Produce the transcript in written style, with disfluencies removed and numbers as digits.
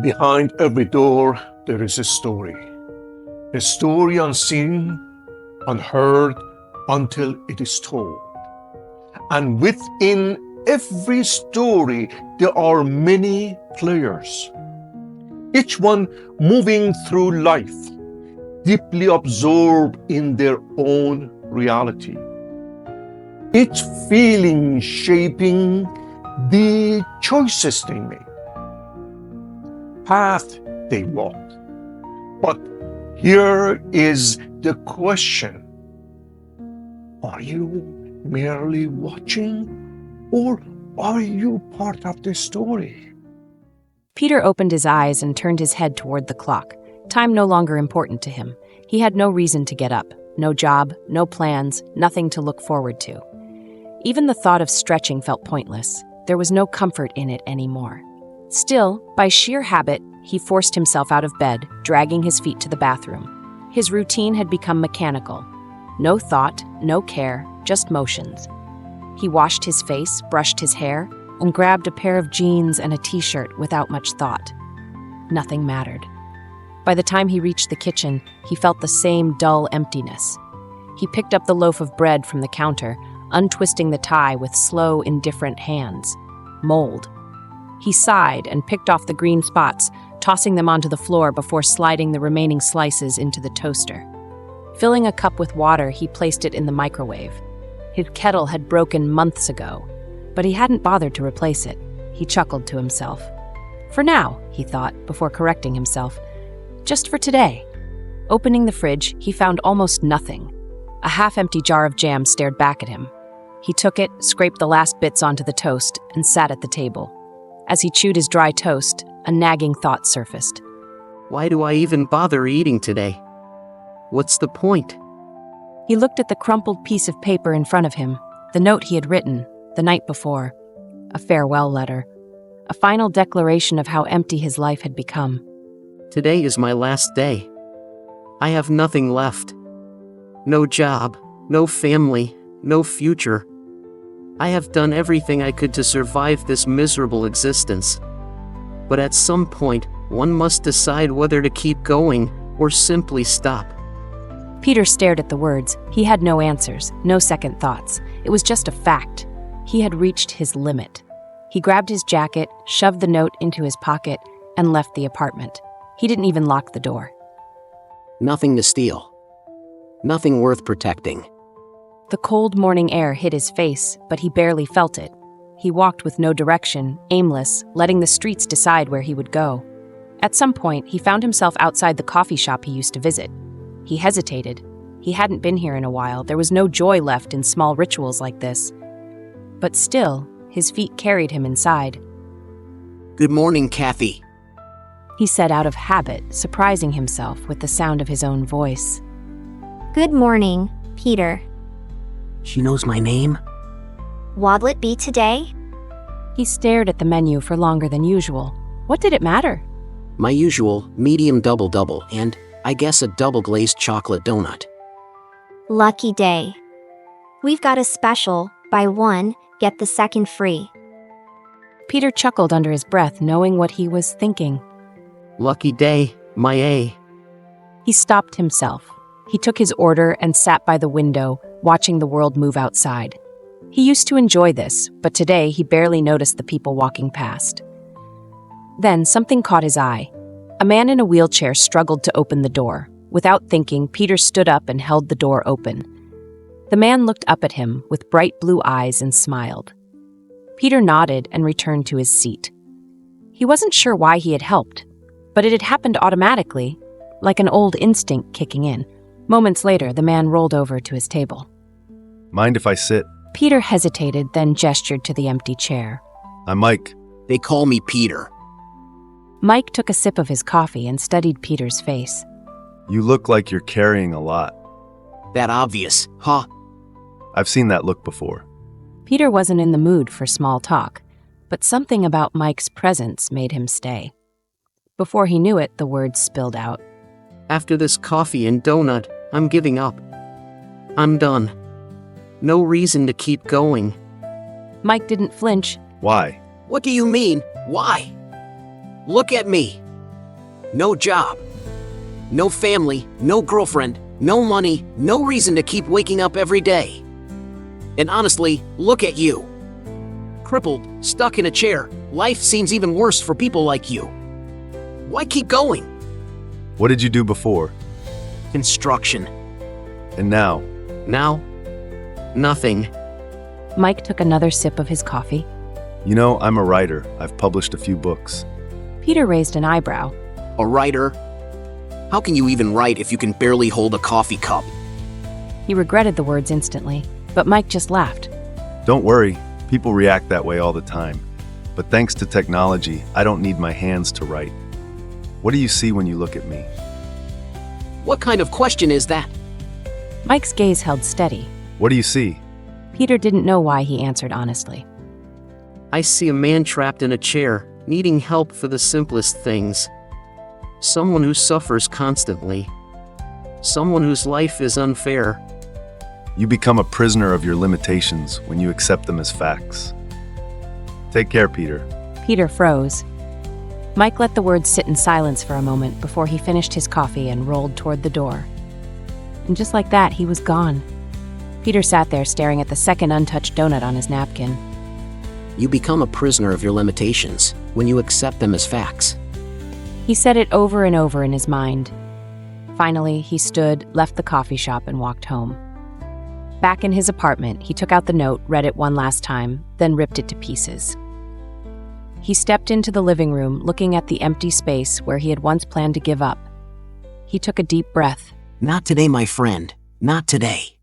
Behind every door, there is a story unseen, unheard, until it is told. And within every story, there are many players, each one moving through life, deeply absorbed in their own reality, each feeling shaping the choices they make, path they walk. But here is the question: are you merely watching, or are you part of the story? Peter opened his eyes and turned his head toward the clock. Time no longer important to him. He had no reason to get up, no job, no plans, nothing to look forward to. Even the thought of stretching felt pointless. There was no comfort in it anymore. Still, by sheer habit, he forced himself out of bed, dragging his feet to the bathroom. His routine had become mechanical. No thought, no care, just motions. He washed his face, brushed his hair, and grabbed a pair of jeans and a t-shirt without much thought. Nothing mattered. By the time he reached the kitchen, he felt the same dull emptiness. He picked up the loaf of bread from the counter, untwisting the tie with slow, indifferent hands. Mold. He sighed and picked off the green spots, tossing them onto the floor before sliding the remaining slices into the toaster. Filling a cup with water, he placed it in the microwave. His kettle had broken months ago, but he hadn't bothered to replace it. He chuckled to himself. For now, he thought, before correcting himself. Just for today. Opening the fridge, he found almost nothing. A half-empty jar of jam stared back at him. He took it, scraped the last bits onto the toast, and sat at the table. As he chewed his dry toast, a nagging thought surfaced. Why do I even bother eating today? What's the point? He looked at the crumpled piece of paper in front of him, the note he had written the night before, a farewell letter, a final declaration of how empty his life had become. Today is my last day. I have nothing left. No job, no family, no future. I have done everything I could to survive this miserable existence. But at some point, one must decide whether to keep going or simply stop. Peter stared at the words. He had no answers, no second thoughts. It was just a fact. He had reached his limit. He grabbed his jacket, shoved the note into his pocket, and left the apartment. He didn't even lock the door. Nothing to steal. Nothing worth protecting. The cold morning air hit his face, but he barely felt it. He walked with no direction, aimless, letting the streets decide where he would go. At some point, he found himself outside the coffee shop he used to visit. He hesitated. He hadn't been here in a while. There was no joy left in small rituals like this. But still, his feet carried him inside. Good morning, Kathy. He said out of habit, surprising himself with the sound of his own voice. Good morning, Peter. She knows my name? What'll it be today? He stared at the menu for longer than usual. What did it matter? My usual medium double-double and, I guess, a double-glazed chocolate donut. Lucky day. We've got a special, buy one, get the second free. Peter chuckled under his breath, knowing what he was thinking. Lucky day, my A. He stopped himself. He took his order and sat by the window, watching the world move outside. He used to enjoy this, but today he barely noticed the people walking past. Then something caught his eye. A man in a wheelchair struggled to open the door. Without thinking, Peter stood up and held the door open. The man looked up at him with bright blue eyes and smiled. Peter nodded and returned to his seat. He wasn't sure why he had helped, but it had happened automatically, like an old instinct kicking in. Moments later, the man rolled over to his table. Mind if I sit? Peter hesitated, then gestured to the empty chair. I'm Mike. They call me Peter. Mike took a sip of his coffee and studied Peter's face. You look like you're carrying a lot. That obvious, huh? I've seen that look before. Peter wasn't in the mood for small talk, but something about Mike's presence made him stay. Before he knew it, the words spilled out. After this coffee and donut, I'm giving up. I'm done. No reason to keep going. Mike didn't flinch. Why? What do you mean? Why? Look at me. no job, no family, no girlfriend, no money, no reason to keep waking up every day. And honestly, look at you. Crippled, stuck in a chair, life seems even worse for people like you. Why keep going? What did you do before? Construction. And now? Now? Nothing. Mike took another sip of his coffee. You know, I'm a writer. I've published a few books. Peter raised an eyebrow. A writer? How can you even write if you can barely hold a coffee cup? He regretted the words instantly, but Mike just laughed. Don't worry, people react that way all the time. But thanks to technology, I don't need my hands to write. What do you see when you look at me? What kind of question is that? Mike's gaze held steady. What do you see? Peter didn't know why he answered honestly. I see a man trapped in a chair, needing help for the simplest things. Someone who suffers constantly. Someone whose life is unfair. You become a prisoner of your limitations when you accept them as facts. Take care, Peter. Peter froze. Mike let the words sit in silence for a moment before he finished his coffee and rolled toward the door. And just like that, he was gone. Peter sat there staring at the second untouched donut on his napkin. You become a prisoner of your limitations when you accept them as facts. He said it over and over in his mind. Finally, he stood, left the coffee shop, and walked home. Back in his apartment, he took out the note, read it one last time, then ripped it to pieces. He stepped into the living room, looking at the empty space where he had once planned to give up. He took a deep breath. Not today, my friend. Not today.